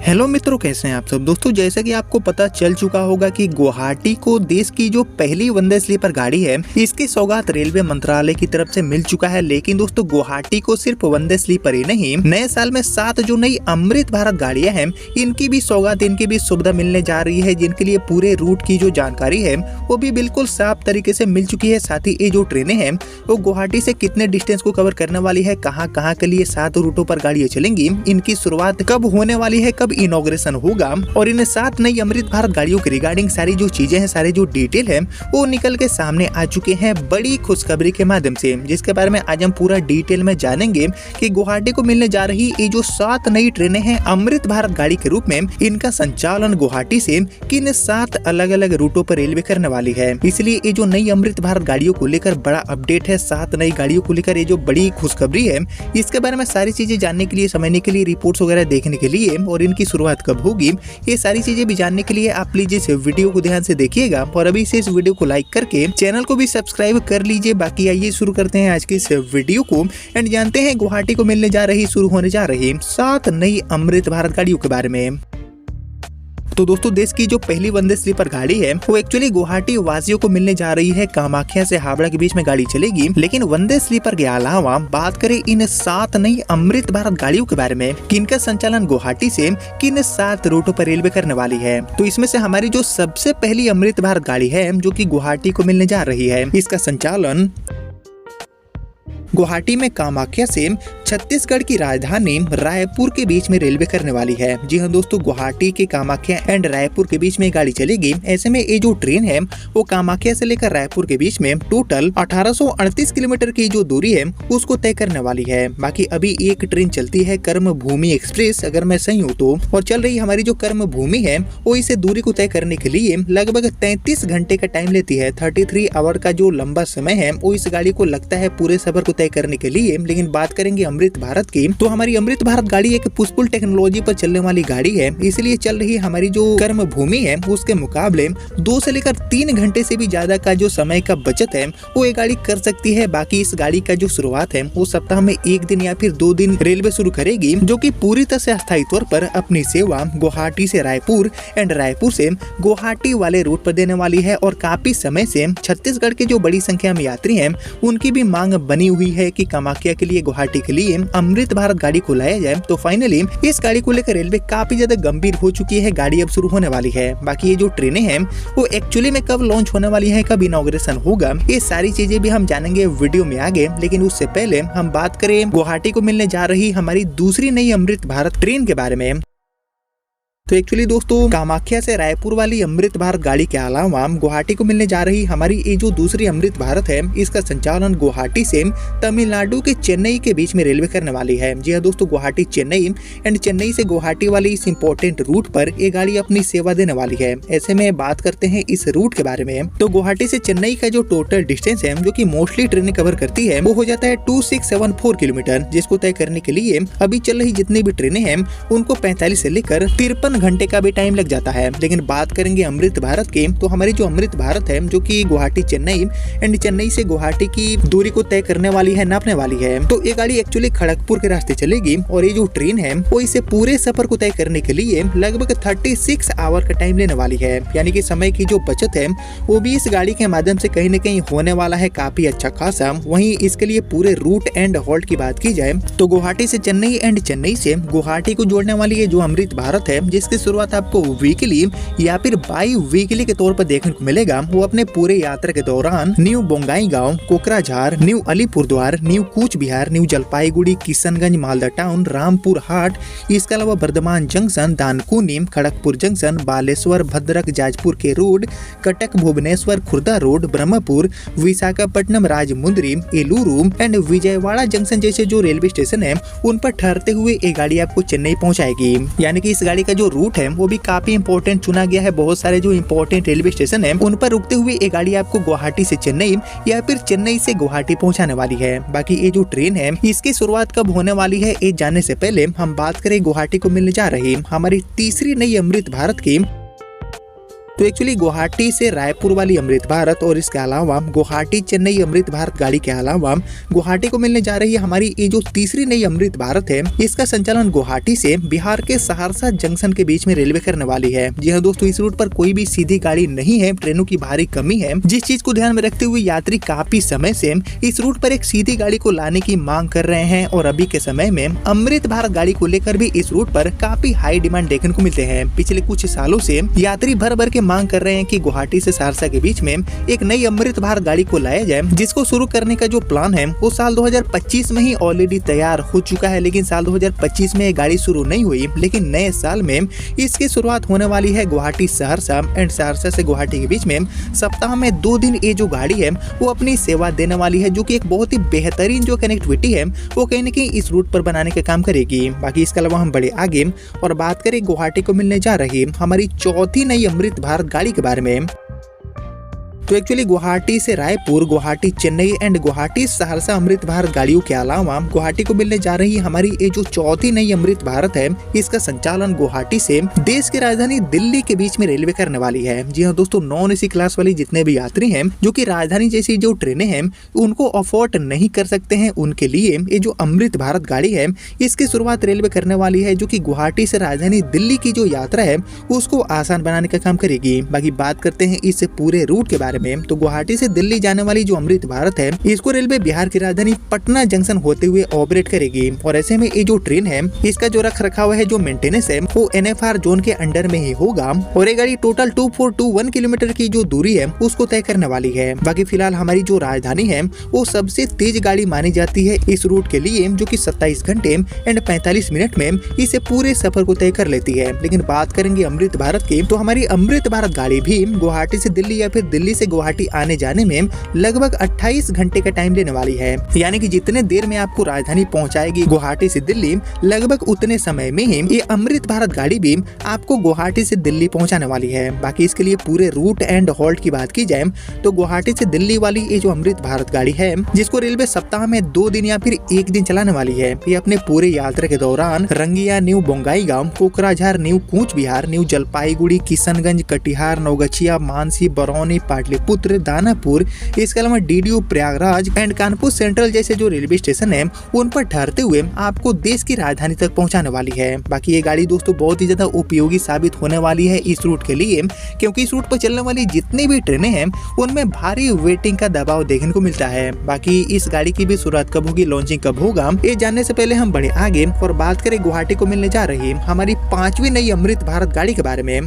Hello मित्रों, कैसे हैं आप सब। दोस्तों, जैसा कि आपको पता चल चुका होगा कि गुवाहाटी को देश की जो पहली वंदे स्लीपर गाड़ी है, इसकी सौगात रेलवे मंत्रालय की तरफ से मिल चुका है। लेकिन दोस्तों, गुवाहाटी को सिर्फ वंदे स्लीपर ही नहीं, नए साल में 7 जो नई अमृत भारत गाड़ियां हैं, इनकी भी सौगात, इनकी भी सुविधा मिलने जा रही है, जिनके लिए पूरे रूट की जो जानकारी है वो भी बिल्कुल साफ तरीके से मिल चुकी है। साथ ही ये जो ट्रेनें हैं वो गुवाहाटी से कितने डिस्टेंस को कवर करने वाली है, कहाँ कहाँ के लिए 7 रूटों पर गाड़ियां चलेंगी, इनकी शुरुआत कब होने वाली है, कब इनॉग्रेशन होगा, और इन 7 नई अमृत भारत गाड़ियों के रिगार्डिंग सारी जो चीजें हैं, सारे जो डिटेल है वो निकल के सामने आ चुके हैं बड़ी खुशखबरी के माध्यम से, जिसके बारे में आज हम पूरा डिटेल में जानेंगे कि गुवाहाटी को मिलने जा रही ये जो 7 नई ट्रेनें हैं अमृत भारत गाड़ी के रूप में, इनका संचालन गुवाहाटी से किन 7 अलग अलग रूटों पर रेलवे करने वाली है। इसलिए ये जो नई अमृत भारत गाड़ियों को लेकर बड़ा अपडेट है, 7 नई गाड़ियों को लेकर ये जो बड़ी खुशखबरी है, इसके बारे में सारी चीजें जानने के लिए, समझने के लिए, रिपोर्ट्स वगैरह देखने के लिए और इनकी शुरुआत कब होगी, ये सारी चीजें भी जानने के लिए आप प्लीज इस वीडियो को ध्यान से देखिएगा और अभी से इस वीडियो को लाइक करके चैनल को भी सब्सक्राइब कर लीजिए। बाकी आइए शुरू करते हैं आज के इस वीडियो को एंड जानते हैं गुवाहाटी को मिलने जा रही, शुरू होने जा रही 7 नई अमृत भारत गाड़ियों के बारे में। तो दोस्तों, देश की जो पहली वंदे स्लीपर गाड़ी है वो एक्चुअली गुवाहाटी वासियों को मिलने जा रही है। कामाख्या से हावड़ा के बीच में गाड़ी चलेगी। लेकिन वंदे स्लीपर के अलावा बात करें इन 7 नई अमृत भारत गाड़ियों के बारे में, किनका संचालन गुवाहाटी से किन 7 रूटों पर रेलवे करने वाली है, तो इसमें से हमारी जो सबसे पहली अमृत भारत गाड़ी है जो कि गुवाहाटी को मिलने जा रही है, इसका संचालन गुवाहाटी में कामाख्या से छत्तीसगढ़ की राजधानी रायपुर के बीच में रेलवे करने वाली है। जी हाँ दोस्तों, गुवाहाटी के कामाख्या एंड रायपुर के बीच में गाड़ी चलेगी। ऐसे में ये जो ट्रेन है वो कामाख्या से लेकर रायपुर के बीच में टोटल 1838 किलोमीटर की जो दूरी है उसको तय करने वाली है। बाकी अभी एक ट्रेन चलती है कर्म भूमि एक्सप्रेस, अगर मैं सही हूँ तो, और चल रही हमारी जो कर्म भूमि है वो इसे दूरी को तय करने के लिए लगभग 33 घंटे का टाइम लेती है। 33 आवर का जो लंबा समय है वो इस गाड़ी को लगता है पूरे सफर को करने के लिए। लेकिन बात करेंगे अमृत भारत की, तो हमारी अमृत भारत गाड़ी एक पुष्पुल टेक्नोलॉजी पर चलने वाली गाड़ी है, इसलिए चल रही हमारी जो कर्म भूमि है उसके मुकाबले 2 से लेकर 3 घंटे से भी ज्यादा का जो समय का बचत है वो ये गाड़ी कर सकती है। बाकी इस गाड़ी का जो शुरुआत है वो सप्ताह में 1 दिन या फिर 2 दिन रेलवे शुरू करेगी, जो कि पूरी तरह से अस्थायी तौर पर अपनी सेवा गुवाहाटी से रायपुर एंड रायपुर से गुवाहाटी वाले रूट पर देने वाली है। और काफी समय से छत्तीसगढ़ के जो बड़ी संख्या में यात्री हैं उनकी भी मांग बनी हुई है कि कामाख्या के लिए, गुवाहाटी के लिए अमृत भारत गाड़ी को लाया जाए। तो फाइनली इस गाड़ी को लेकर रेलवे काफी ज्यादा गंभीर हो चुकी है। गाड़ी अब शुरू होने वाली है। बाकी ये जो ट्रेनें हैं वो एक्चुअली में कब लॉन्च होने वाली है, कब इनॉग्रेशन होगा, ये सारी चीजें भी हम जानेंगे वीडियो में आगे। लेकिन उससे पहले हम बात करें गुवाहाटी को मिलने जा रही हमारी दूसरी नई अमृत भारत ट्रेन के बारे में। तो एक्चुअली दोस्तों, कामाख्या से रायपुर वाली अमृत भारत गाड़ी के अलावा गुवाहाटी को मिलने जा रही हमारी ये जो दूसरी अमृत भारत है, इसका संचालन गुवाहाटी से तमिलनाडु के चेन्नई के बीच में रेलवे करने वाली है। जी हाँ दोस्तों, गुवाहाटी चेन्नई एंड चेन्नई से गुवाहाटी वाली इस इम्पोर्टेंट रूट पर ये गाड़ी अपनी सेवा देने वाली है। ऐसे में बात करते हैं इस रूट के बारे में, तो गुवाहाटी से चेन्नई का जो टोटल डिस्टेंस है जो की मोस्टली ट्रेनें कवर करती है वो हो जाता है 2674 किलोमीटर, जिसको तय करने के लिए अभी चल रही जितनी भी ट्रेनें हैं उनको 45 से लेकर 53 घंटे का भी टाइम लग जाता है। लेकिन बात करेंगे अमृत भारत की, तो हमारी जो अमृत भारत है जो कि गुवाहाटी चेन्नई एंड चेन्नई से गुवाहाटी की दूरी को तय करने वाली है, नापने वाली है। तो ये गाड़ी एक्चुअली खड़गपुर के रास्ते चलेगी और ये जो ट्रेन है वो इसे पूरे सफर को तय करने के लिए लगभग 36 आवर का टाइम लेने वाली है। यानी कि समय की जो बचत है वो भी इस गाड़ी के माध्यम से कहीं न कहीं होने वाला है काफी अच्छा खासा। वहीं इसके लिए पूरे रूट एंड हॉल्ट की बात की जाए तो गुवाहाटी से चेन्नई एंड चेन्नई से गुवाहाटी को जोड़ने वाली ये जो अमृत भारत है, जिसकी शुरुआत आपको वीकली या फिर बाई वीकली के तौर पर देखने को मिलेगा, वो अपने पूरे यात्रा के दौरान new Bongaigaon, Kokrajhar, new Alipurduar, new Cooch Behar, new Jalpaiguri, Kishanganj, Malda town, Rampur Hat, इसके अलावा Bardhaman junction, Dankuni, Kharagpur junction, Baleshwar, Bhadrak, Jajpur K road, Cuttack, Bhubaneswar, Khurda road, Brahmapur, Visakhapatnam, Rajahmundry, Eluru and Vijayawada junction जैसे जो रेलवे स्टेशन है उन पर ठहरते हुए ये गाड़ी आपको चेन्नई पहुंचाएगी। यानी कि इस गाड़ी का जो रूट है वो भी काफी इंपॉर्टेंट चुना गया है। बहुत सारे जो इंपॉर्टेंट रेलवे स्टेशन है उन पर रुकते हुए ये गाड़ी आपको गुवाहाटी से चेन्नई या फिर चेन्नई से गुवाहाटी पहुंचाने वाली है। बाकी ये जो ट्रेन है इसकी शुरुआत कब होने वाली है ये जानने से पहले हम बात करें गुवाहाटी को मिलने जा रही हमारी तीसरी नई अमृत भारत की, तो एक्चुअली गुवाहाटी से रायपुर वाली अमृत भारत और इसके अलावा गुवाहाटी चेन्नई अमृत भारत गाड़ी के अलावा गुवाहाटी को मिलने जा रही है हमारी ये जो तीसरी नई अमृत भारत है, इसका संचालन गुवाहाटी से बिहार के सहरसा जंक्शन के बीच में रेलवे करने वाली है। जी हाँ दोस्तों, इस रूट पर कोई भी सीधी गाड़ी नहीं है, ट्रेनों की भारी कमी है, जिस चीज को ध्यान में रखते हुए यात्री काफी समय से इस रूट पर एक सीधी गाड़ी को लाने की मांग कर रहे हैं और अभी के समय में अमृत भारत गाड़ी को लेकर भी इस रूट पर काफी हाई डिमांड देखने को मिलते हैं। पिछले कुछ सालों से यात्री भर भर के मांग कर रहे हैं कि गुवाहाटी से सहरसा के बीच में एक नई अमृत भारत गाड़ी को लाया जाए, जिसको शुरू करने का जो प्लान है वो साल 2025 में ही ऑलरेडी तैयार हो चुका है। लेकिन साल 2025 में ये गाड़ी शुरू नहीं हुई, लेकिन नए साल में इसकी शुरुआत होने वाली है गुवाहाटी सहरसा एंड सहरसा से गुवाहाटी के बीच में सप्ताह में 2 दिन ये जो गाड़ी है वो अपनी सेवा देने वाली है, जो कि एक बहुत ही बेहतरीन जो कनेक्टिविटी है वो कहीं न कहीं इस रूट पर बनाने का काम करेगी। बाकी इसके अलावा हम बढ़े आगे और बात करें गुवाहाटी को मिलने जा रही हमारी चौथी नई अमृत भारत गाड़ी के बारे में। तो एक्चुअली गुवाहाटी से रायपुर, गुवाहाटी चेन्नई एंड गुवाहाटी सहरसा अमृत भारत गाड़ियों के अलावा गुवाहाटी को मिलने जा रही हमारी ये जो चौथी नई अमृत भारत है, इसका संचालन गुवाहाटी से देश की राजधानी दिल्ली के बीच में रेलवे करने वाली है। जी हाँ दोस्तों, नॉन एसी क्लास वाली जितने भी यात्री हैं जो कि राजधानी जैसी जो ट्रेनें हैं उनको अफोर्ड नहीं कर सकते हैं, उनके लिए ये जो अमृत भारत गाड़ी है इसकी शुरुआत रेलवे करने वाली है, जो की गुवाहाटी से राजधानी दिल्ली की जो यात्रा है उसको आसान बनाने का काम करेगी। बाकी बात करते हैं इस पूरे रूट के बारे में, तो गुवाहाटी से दिल्ली जाने वाली जो अमृत भारत है इसको रेलवे बिहार की राजधानी पटना जंक्शन होते हुए ऑपरेट करेगी। और ऐसे में ये जो ट्रेन है इसका जो रख रखाव है, जो मेंटेनेंस है वो NFR जोन के अंडर में ही होगा और ये गाड़ी टोटल 2421 किलोमीटर की जो दूरी है उसको तय करने वाली है। बाकी फिलहाल हमारी जो राजधानी है वो सबसे तेज गाड़ी मानी जाती है इस रूट के लिए, जो कि 27 घंटे एंड 45 मिनट में इसे पूरे सफर को तय कर लेती है। लेकिन बात करेंगे अमृत भारत की, तो हमारी अमृत भारत गाड़ी भी गुवाहाटी से दिल्ली या फिर दिल्ली से गुवाहाटी आने जाने में लगभग 28 घंटे का टाइम लेने वाली है। यानी कि जितने देर में आपको राजधानी पहुंचाएगी गुवाहाटी से दिल्ली, लगभग उतने समय में ही ये अमृत भारत गाड़ी भी आपको गुवाहाटी से दिल्ली पहुंचाने वाली है। बाकी इसके लिए पूरे रूट एंड हॉल्ट की बात की जाए तो गुवाहाटी से दिल्ली वाली ये जो अमृत भारत गाड़ी है, जिसको रेलवे सप्ताह में 2 दिन या फिर 1 दिन चलाने वाली है, ये अपने पूरे यात्रा के दौरान Rangia, new Bongaigaon, Kokrajhar, new Cooch Behar, new Jalpaiguri, Kishanganj, Katihar, Naugachia, Mansi, Barauni, Pataliputra, Danapur, इसके अलावा DDU Prayagraj and Kanpur central जैसे जो रेलवे स्टेशन है उन पर ठहरते हुए आपको देश की राजधानी तक पहुंचाने वाली है। बाकी ये गाड़ी दोस्तों बहुत ही ज्यादा उपयोगी साबित होने वाली है इस रूट के लिए, क्योंकि इस रूट पर चलने वाली जितनी भी ट्रेनें हैं उनमें भारी वेटिंग का दबाव देखने को मिलता है। बाकी इस गाड़ी की भी शुरुआत कब होगी, लॉन्चिंग कब होगा, ये जानने से पहले हम बढ़े आगे और बात करें गुवाहाटी को मिलने जा रही हमारी 5वीं नई अमृत भारत गाड़ी के बारे में।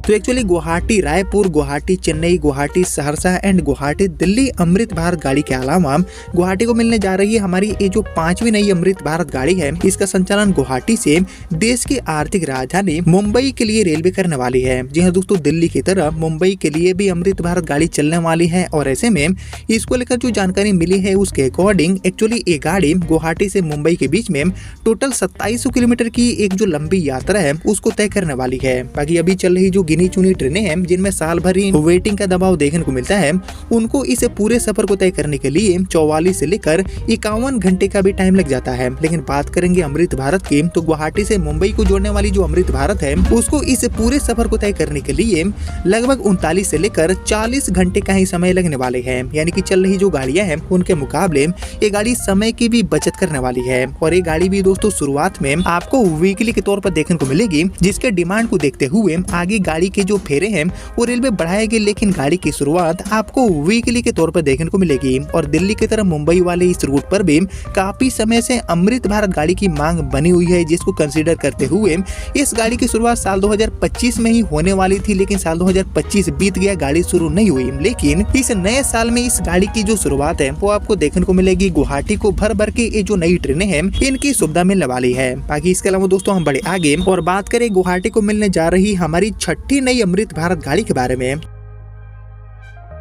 तो एक्चुअली गुवाहाटी रायपुर, गुवाहाटी चेन्नई, गुवाहाटी सहरसा एंड गुवाहाटी दिल्ली अमृत भारत गाड़ी के अलावा गुवाहाटी को मिलने जा रही है हमारी ये जो 5वीं नई अमृत भारत गाड़ी है, इसका संचालन गुवाहाटी से देश की आर्थिक राजधानी मुंबई के लिए रेलवे करने वाली है। जी हाँ दोस्तों, दिल्ली की तरह मुंबई के लिए भी अमृत भारत गाड़ी चलने वाली है और ऐसे में इसको लेकर जो जानकारी मिली है उसके अकॉर्डिंग एक्चुअली ये गाड़ी गुवाहाटी से मुंबई के बीच में टोटल 2700 किलोमीटर की एक जो लंबी यात्रा है उसको तय करने वाली है। बाकी अभी चल रही जो गिनी चुनी ट्रेनें हैं जिनमें साल भर ही वेटिंग का दबाव देखने को मिलता है, उनको इस पूरे सफर को तय करने के लिए 44 से लेकर 51 घंटे का भी टाइम लग जाता है। लेकिन बात करेंगे अमृत भारत की, तो गुवाहाटी से मुंबई को जोड़ने वाली जो अमृत भारत है उसको इस पूरे सफर को तय करने के लिए लगभग 39 से लेकर 40 घंटे का ही समय लगने वाले हैं। यानी कि चल रही जो गाड़ियां हैं उनके मुकाबले ये गाड़ी समय की भी बचत करने वाली है। और ये गाड़ी भी दोस्तों शुरुआत में आपको वीकली के तौर पर देखने को मिलेगी, जिसके डिमांड को देखते हुए आगे गाड़ी के जो फेरे हैं वो रेलवे बढ़ाएगी, लेकिन गाड़ी की शुरुआत आपको वीकली के तौर पर देखने को मिलेगी। और दिल्ली की तरफ मुंबई वाले इस रूट पर भी काफी समय से अमृत भारत गाड़ी की मांग बनी हुई है, जिसको कंसीडर करते हुए इस गाड़ी की शुरुआत साल 2025 में ही होने वाली थी, लेकिन साल 2025 बीत गया, गाड़ी शुरू नहीं हुई। लेकिन इस नए साल में इस गाड़ी की जो शुरुआत है वो आपको देखने को मिलेगी। गुवाहाटी को भर भर के ये जो नई ट्रेनें हैं इनकी सुविधा मिलने वाली है। बाकी इसके अलावा दोस्तों हम बढ़े आगे और बात करें गुवाहाटी को मिलने जा रही हमारी 6ठी नई अमृत भारत गाड़ी के बारे में।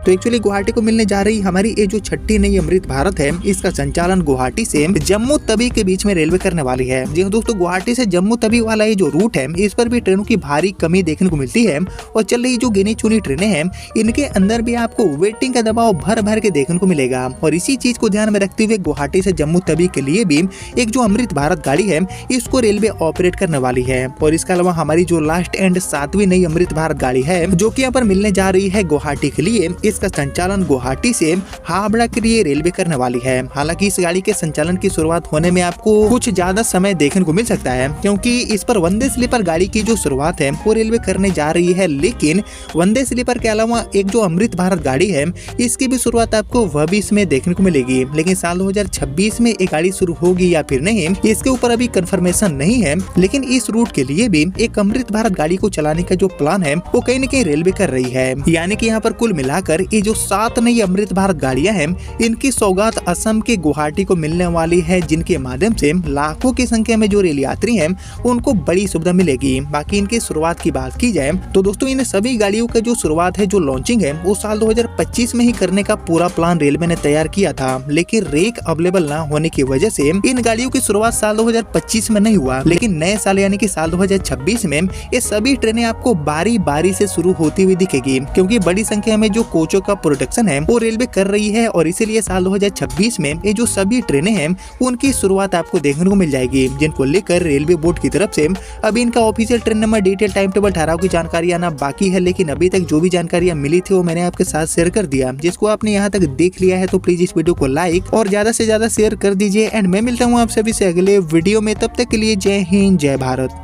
तो एक्चुअली गुवाहाटी को मिलने जा रही हमारी ये जो छठी नई अमृत भारत है, इसका संचालन गुवाहाटी से जम्मू तवी के बीच में रेलवे करने वाली है। जी हाँ दोस्तों, गुवाहाटी से जम्मू तवी वाला ये जो रूट है, इस पर भी ट्रेनों की भारी कमी देखने को मिलती है और चल रही जो गिनी चुनी ट्रेनें हैं, इनके अंदर भी आपको वेटिंग का दबाव भर भर के देखने को मिलेगा। और इसी चीज को ध्यान में रखते हुए गुवाहाटी से जम्मू तवी के लिए भी एक जो अमृत भारत गाड़ी है, इसको रेलवे ऑपरेट करने वाली है। और इसके अलावा हमारी जो लास्ट एंड 7वीं नई अमृत भारत गाड़ी है, जो कि यहाँ पर मिलने जा रही है गुवाहाटी के लिए, इसका संचालन गुवाहाटी से हावड़ा के लिए रेलवे करने वाली है। हालांकि इस गाड़ी के संचालन की शुरुआत होने में आपको कुछ ज्यादा समय देखने को मिल सकता है, क्योंकि इस पर वंदे स्लीपर गाड़ी की जो शुरुआत है वो रेलवे करने जा रही है। लेकिन वंदे स्लीपर के अलावा एक जो अमृत भारत गाड़ी है, इसकी भी शुरुआत आपको वह भी इसमें देखने को मिलेगी। लेकिन साल 2026 में एक गाड़ी शुरू होगी या फिर नहीं, इसके ऊपर अभी कंफर्मेशन नहीं है। लेकिन इस रूट के लिए भी एक अमृत भारत गाड़ी को चलाने का जो प्लान है, वो कहीं न कहीं रेलवे कर रही है। यानी कि यहाँ पर कुल मिलाकर ये जो 7 नई अमृत भारत गाड़ियां हैं, इनकी सौगात असम के गुवाहाटी को मिलने वाली है, जिनके माध्यम से लाखों की संख्या में जो रेल यात्री हैं, उनको बड़ी सुविधा मिलेगी। बाकी इनकी शुरुआत की बात की जाए तो दोस्तों, इन सभी गाड़ियों का जो शुरुआत है, जो लॉन्चिंग है, वो साल 2025 में ही करने का पूरा प्लान रेलवे ने तैयार किया था। लेकिन रेक अवेलेबल न होने की वजह से इन गाड़ियों की शुरुआत साल 2025 में नहीं हुआ। लेकिन नए साल यानी कि साल 2026 में ये सभी ट्रेनें आपको बारी बारी से शुरू होती हुई दिखेगी, क्योंकि बड़ी संख्या में जो कोचों का प्रोडक्शन है वो रेलवे कर रही है। और इसीलिए साल 2026 में ये जो सभी ट्रेनें हैं, उनकी शुरुआत आपको देखने को मिल जाएगी, जिनको लेकर रेलवे बोर्ड की तरफ से अभी इनका official train number, detail, time table, ठहराव की जानकारी आना बाकी है। लेकिन अभी तक जो भी जानकारियां मिली थी वो मैंने आपके साथ शेयर कर दिया। जिसको आपने यहाँ तक देख लिया है तो प्लीज इस वीडियो को लाइक और ज्यादा से ज्यादा शेयर कर दीजिए। एंड मैं मिलता हूँ आप सभी से अगले वीडियो में। तब तक के लिए जय हिंद, जय भारत।